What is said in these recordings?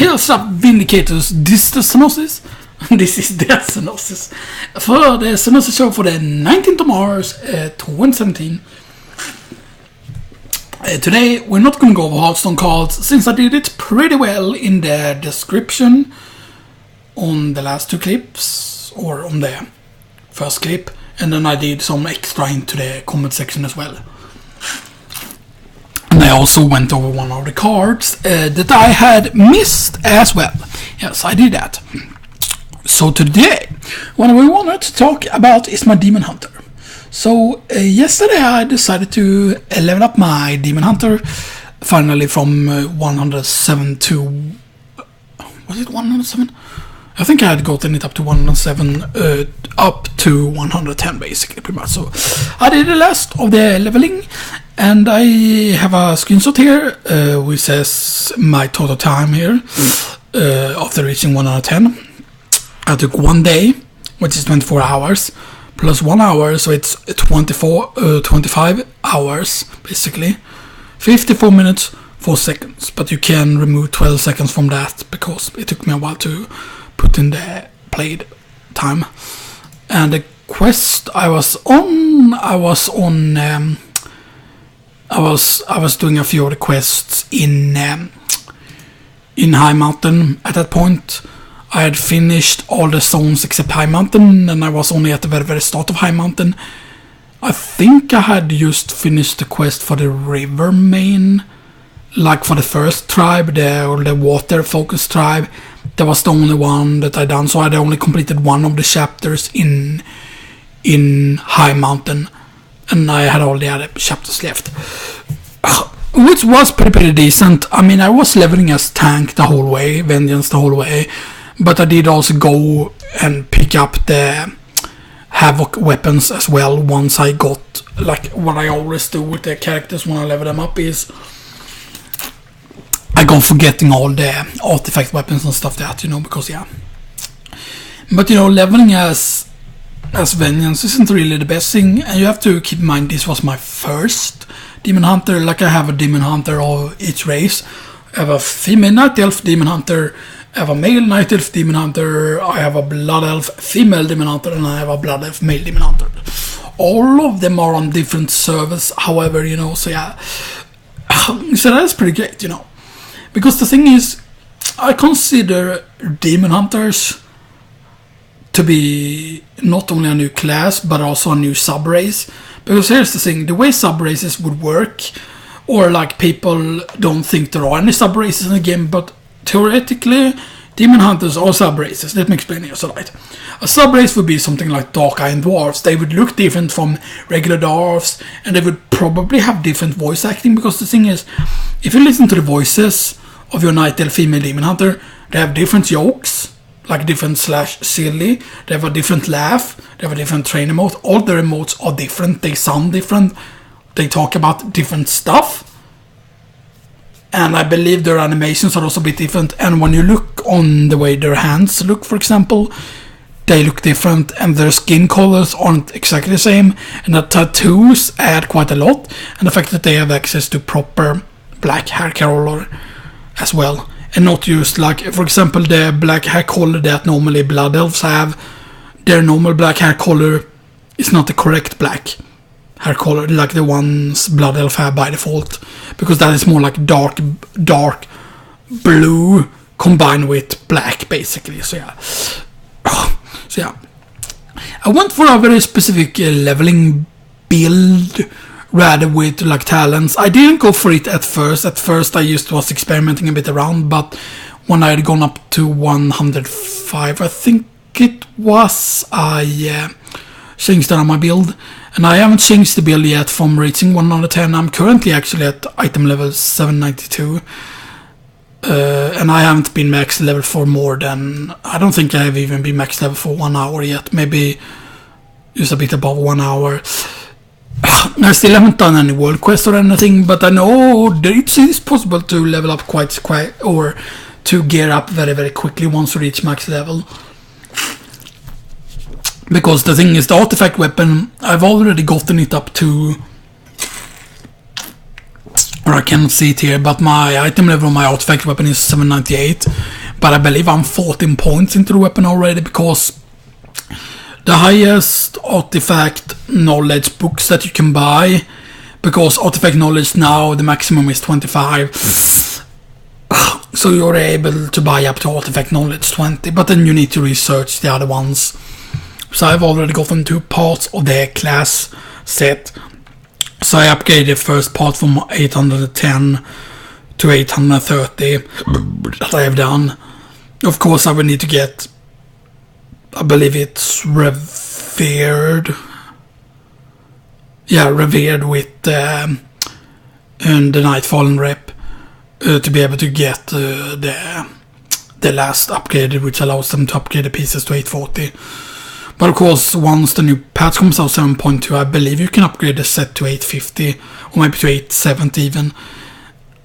Tales of Vindicators, this is the Xenoxis. This is the Xenoxis. For the Xenoxis show for the 19th of March 2017. Today we're not going to go over Hearthstone cards, since I did it pretty well in the description on the last two clips, or on the first clip, and then I did some extra into the comment section as well. And I also went over one of the cards that I had missed as well. Yes, I did that. So today, what we wanted to talk about is my Demon Hunter. So yesterday I decided to level up my Demon Hunter finally from 107 to... was it 107? I think I had gotten it up to 107, up to 110 basically, pretty much. So I did the last of the leveling, and I have a screenshot here which says my total time here after reaching 110. I took 1 day, which is 24 hours, plus 1 hour, so it's 25 hours basically. 54 minutes, 4 seconds, but you can remove 12 seconds from that because it took me a while to put in the played time. And the quest I was doing a few of the quests in High Mountain at that point. I had finished all the zones except High Mountain, and I was only at the very, very start of High Mountain. I think I had just finished the quest for the river main, like for the first tribe, the water focused tribe. That was the only one that I done, so I had only completed one of the chapters in High Mountain, and I had all the other chapters left, which was pretty decent. I mean, I was leveling as tank the whole way, Vengeance the whole way, but I did also go and pick up the Havoc weapons as well once I got, like what I always do with the characters when I level them up is I go for getting all the artifact weapons and stuff that, because yeah. But leveling as Vengeance isn't really the best thing, and you have to keep in mind this was my first Demon Hunter. Like I have a Demon Hunter of each race. I have a female Night Elf Demon Hunter, I have a male Night Elf Demon Hunter, I have a Blood Elf female Demon Hunter, and I have a Blood Elf male Demon Hunter. All of them are on different servers, however, so yeah. So that's pretty great, Because the thing is, I consider Demon Hunters to be not only a new class, but also a new sub-race. Because here's the thing, the way sub-races would work, or like people don't think there are any sub-races in the game, but theoretically, Demon Hunters are sub-races. Let me explain here, so right. A sub-race would be something like Dark Iron Dwarves. They would look different from regular dwarves, and they would probably have different voice acting, because the thing is, if you listen to the voices of your Night Elf female Demon Hunter, they have different jokes, like different / silly, they have a different laugh, they have a different train emote. All the emotes are different, they sound different, they talk about different stuff, and I believe their animations are also a bit different. And when you look on the way their hands look, for example, they look different, and their skin colors aren't exactly the same, and the tattoos add quite a lot, and the fact that they have access to proper black hair color as well, and not just like, for example, the black hair color that normally Blood Elves have. Their normal black hair color is not the correct black hair color like the ones Blood Elf have by default, because that is more like dark blue combined with black basically. So yeah, I went for a very specific leveling build rather with like talents. I didn't go for it at first. At first I was experimenting a bit around, but when I had gone up to 105, I think it was, I changed around my build, and I haven't changed the build yet from reaching 110. I'm currently actually at item level 792, and I haven't been max level for more than, I don't think I have even been max level for 1 hour yet, maybe just a bit above 1 hour. I still haven't done any world quest or anything, but I know that it is possible to level up quite, or to gear up very, very quickly once you reach max level. Because the thing is, the artifact weapon, I've already gotten it up to or I cannot see it here, but my item level on my artifact weapon is 798. But I believe I'm 14 points into the weapon already, because the highest artifact knowledge books that you can buy, because artifact knowledge now, the maximum is 25. So you're able to buy up to artifact knowledge 20, but then you need to research the other ones. So I've already gotten 2 parts of their class set. So I upgraded the first part from 810 to 830 that I have done. Of course, I will need to get, I believe it's revered. Yeah, revered with and the Nightfallen rep to be able to get the last upgraded, which allows them to upgrade the pieces to 840. But of course, once the new patch comes out 7.2, I believe you can upgrade the set to 850 or maybe to 870 even.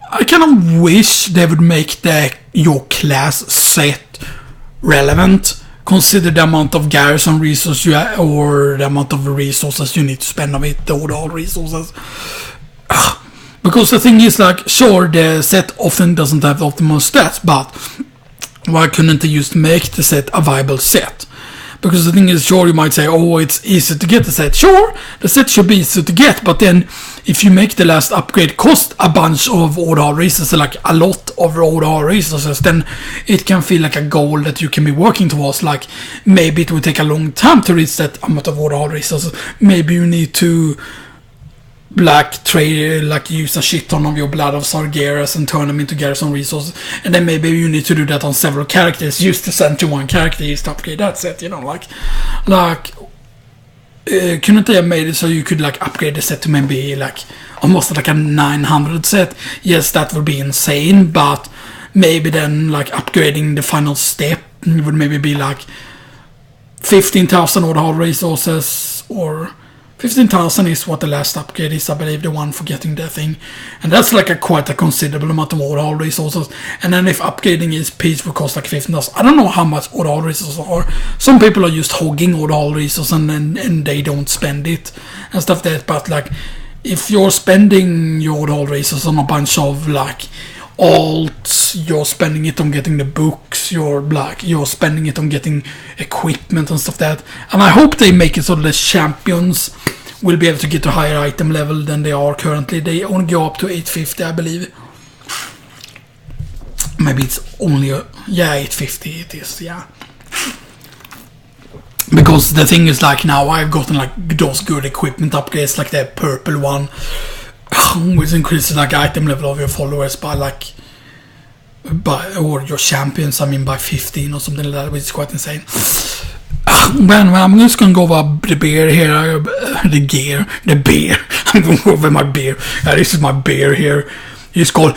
I kind of wish they would make your class set relevant. Consider the amount of garrison resources you have, or the amount of resources you need to spend on it, the overall resources. Because the thing is, like, sure, the set often doesn't have the optimal stats, but why couldn't they just make the set a viable set? Because the thing is, sure, you might say, oh, it's easy to get the set. Sure, the set should be easy to get, but then if you make the last upgrade cost a bunch of overall resources, like a lot of overall resources, then it can feel like a goal that you can be working towards. Like, maybe it will take a long time to reach that amount of overall resources. Maybe you need to use a shit ton of your Blood of Sargeras and turn them into garrison resources, and then maybe you need to do that on several characters, just to send to one character just to upgrade that set, you know, couldn't they have made it so you could like upgrade the set to maybe like almost like a 900 set? Yes, that would be insane, but maybe then like upgrading the final step would maybe be like 15,000 overall resources, or 15,000 is what the last upgrade is, I believe, the one for getting that thing. And that's like quite a considerable amount of overall resources. And then if upgrading each piece will cost like 15,000. I don't know how much overall resources are. Some people are just hogging overall resources and they don't spend it and stuff like that. But like, if you're spending your overall resources on a bunch of like alts, you're spending it on getting the books, you're spending it on getting equipment and stuff like that. And I hope they make it so that the champions will be able to get to a higher item level than they are currently. They only go up to 850, I believe. Maybe it's only 850 it is, yeah. Because the thing is, like, now I've gotten like those good equipment upgrades, like the purple one, which increases like item level of your followers or your champions, I mean, by 15 or something like that, which is quite insane. Well, I'm just gonna go over the beer here, the beer. I'm gonna go over my beer. This is my beer here. It's called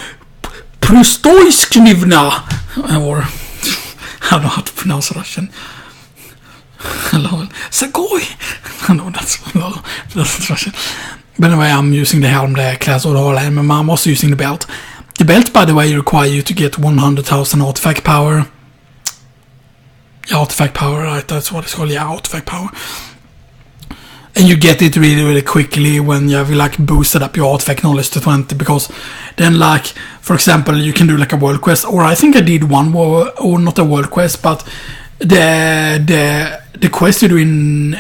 Prostoysknivna, or I don't know how to pronounce Russian. Hello, Sagoy. I know that's Russian. But anyway, I'm using the helm, the class overall, and I'm also using the belt. The belt, by the way, requires you to get 100,000 artifact power. Yeah, artifact power, right? That's what it's called. Yeah, artifact power. And you get it really, really quickly when you have like boosted up your artifact knowledge to 20, because then, like, for example, you can do like a world quest, or I think I did one or not a world quest, but the quest you do in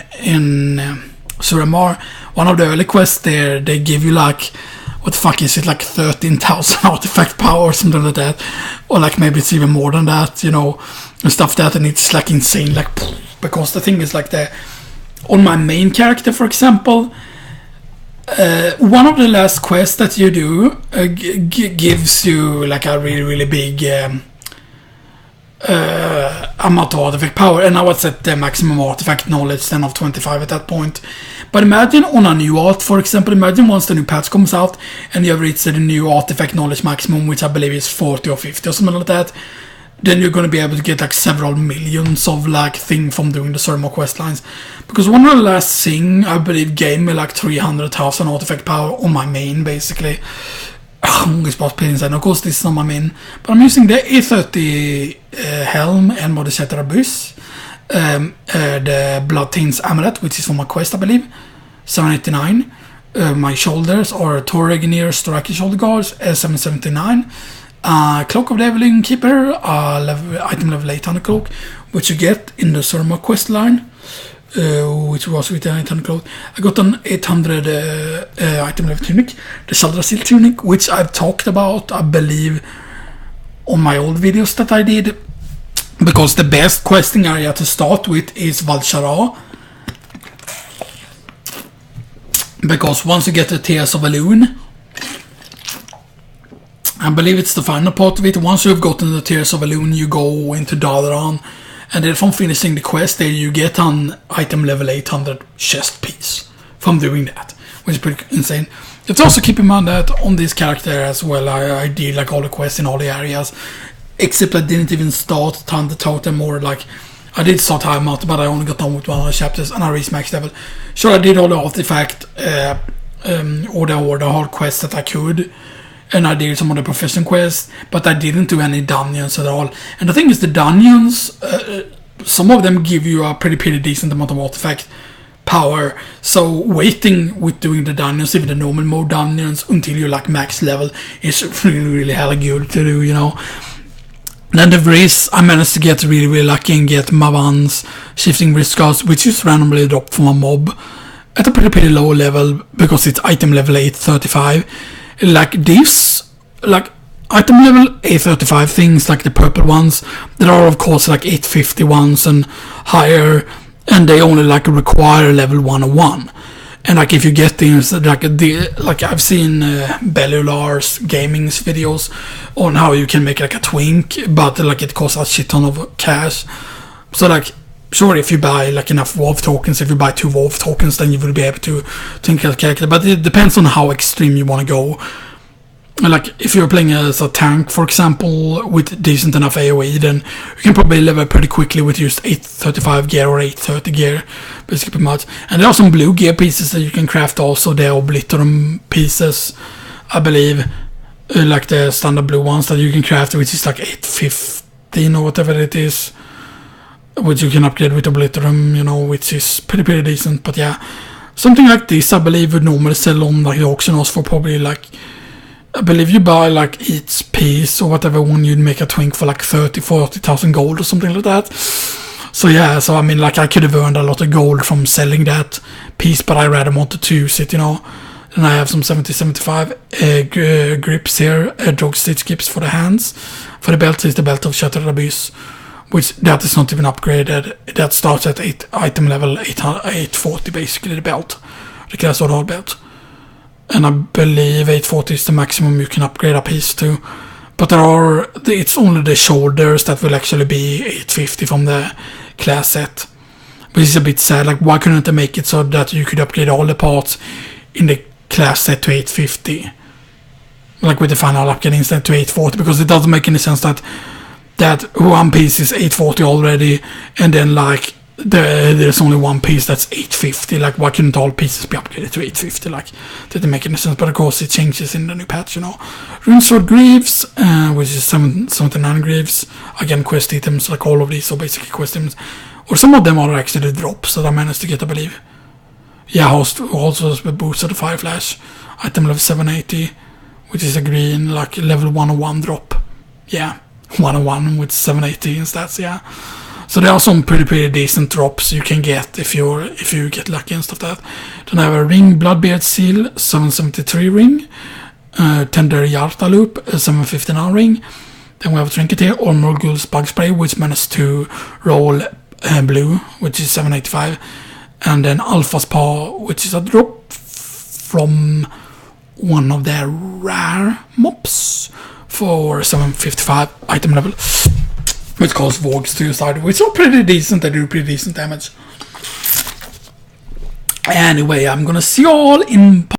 Suramar, one of the early quests there, they give you like, what the fuck is it, like 13,000 artifact power or something like that, or like maybe it's even more than that, you know, and stuff that, and it's like insane, like, because the thing is like on my main character, for example, one of the last quests that you do gives you like a really, really big amount of artifact power, and I was at the maximum artifact knowledge then of 25 at that point. But imagine on a new art, for example, imagine once the new patch comes out and you have reached the new artifact knowledge maximum, which I believe is 40 or 50 or something like that, then you're going to be able to get like several millions of like thing from doing the Suramar quest lines. Because one of the last thing I believe gave me like 300,000 artifact power on my main, basically. It's about pins, and of course this is not my main, but I'm using the A30 helm and Mordecai Abyss, the Blood Tins Amulet, which is for my quest, I believe, 789, my shoulders are Torregnier Storaki shoulder guards, 779. Cloak of the Evelyn Keeper, item level 800 cloak, which you get in the Surma quest line, which was with the 800 cloak. I got an 800 item level tunic, the Saldrasil tunic, which I've talked about, I believe, on my old videos that I did, because the best questing area to start with is Valshara. Because once you get the Tears of Elune, I believe it's the final part of it. Once you've gotten the Tears of Elune, you go into Dalaran, and then from finishing the quest there, you get an item level 800 chest piece from doing that, which is pretty insane. You have to also keep in mind that on this character as well, I did like all the quests in all the areas, except I didn't even start Thunder Totem, or like I did start Time Out, but I only got done with one of the chapters and I reached max level. Sure, I did all the artifact or the hard quests that I could, and I did some of the profession quests, but I didn't do any dungeons at all. And the thing is, the dungeons, some of them give you a pretty decent amount of artifact power, so waiting with doing the dungeons, even the normal mode dungeons, until you're like max level is really hella good to do, you know. Then the Vriz, I managed to get really lucky and get Mavan's Shifting Vriz Scars, which is randomly dropped from a mob at a pretty low level, because it's item level 835. Like this, like item level 835 things, like the purple ones, there are of course like 850 ones and higher, and they only like require level 101. And like if you get things like I've seen Bellular's gaming's videos on how you can make like a twink, but like it costs a shit ton of cash. So like, sure, if you buy like enough Wolf tokens, if you buy 2 Wolf tokens, then you will be able to twink a character. But it depends on how extreme you want to go. Like if you're playing as a tank, for example, with decent enough AoE, then you can probably level pretty quickly with just 835 gear or 830 gear, basically pretty much. And there are some blue gear pieces that you can craft also. They're Obliterum pieces, I believe, like the standard blue ones that you can craft, which is like 815 or whatever it is, which you can upgrade with Obliterum, you know, which is pretty decent. But yeah, something like this I believe would normally sell on like the auction house for probably like, I believe you buy like each piece or whatever one, you'd make a twink for like 30,000-40,000 gold or something like that. So yeah, so I mean, like I could have earned a lot of gold from selling that piece, but I rather wanted to use it, you know. And I have some 70-75 grips here, dog stitch grips for the hands. For the belt is the belt of Shattered Abyss, which that is not even upgraded. That starts at item level 840 basically, the belt, the class or belt. And I believe 840 is the maximum you can upgrade a piece to. But it's only the shoulders that will actually be 850 from the class set. Which is a bit sad. Like, why couldn't they make it so that you could upgrade all the parts in the class set to 850? Like with the final upgrade instead to 840. Because it doesn't make any sense that one piece is 840 already, and then like there's only one piece that's 850. Like, why couldn't all pieces be upgraded to 850? Like, didn't make any sense. But of course it changes in the new patch, you know. Runesword Greaves, which is 79 Greaves. Again, quest items, like all of these are basically quest items. Or some of them are actually drops that I managed to get, I believe. Yeah, also has boosted the Fire Flash. Item level 780, which is a green, like level 101 drop. Yeah, 101 with 780 in stats, yeah. So there are some pretty decent drops you can get if you get lucky and stuff like that. Then I have a ring, Bloodbeard Seal, 773 ring. Tender Yarta Loop, 759 ring. Then we have a trinket here, Armor Ghouls Bug Spray, which managed to roll blue, which is 785. And then Alpha's Paw, which is a drop from one of their rare mobs for 755 item level, which calls Vogues to your side, which are pretty decent. They do pretty decent damage. Anyway, I'm gonna see you all in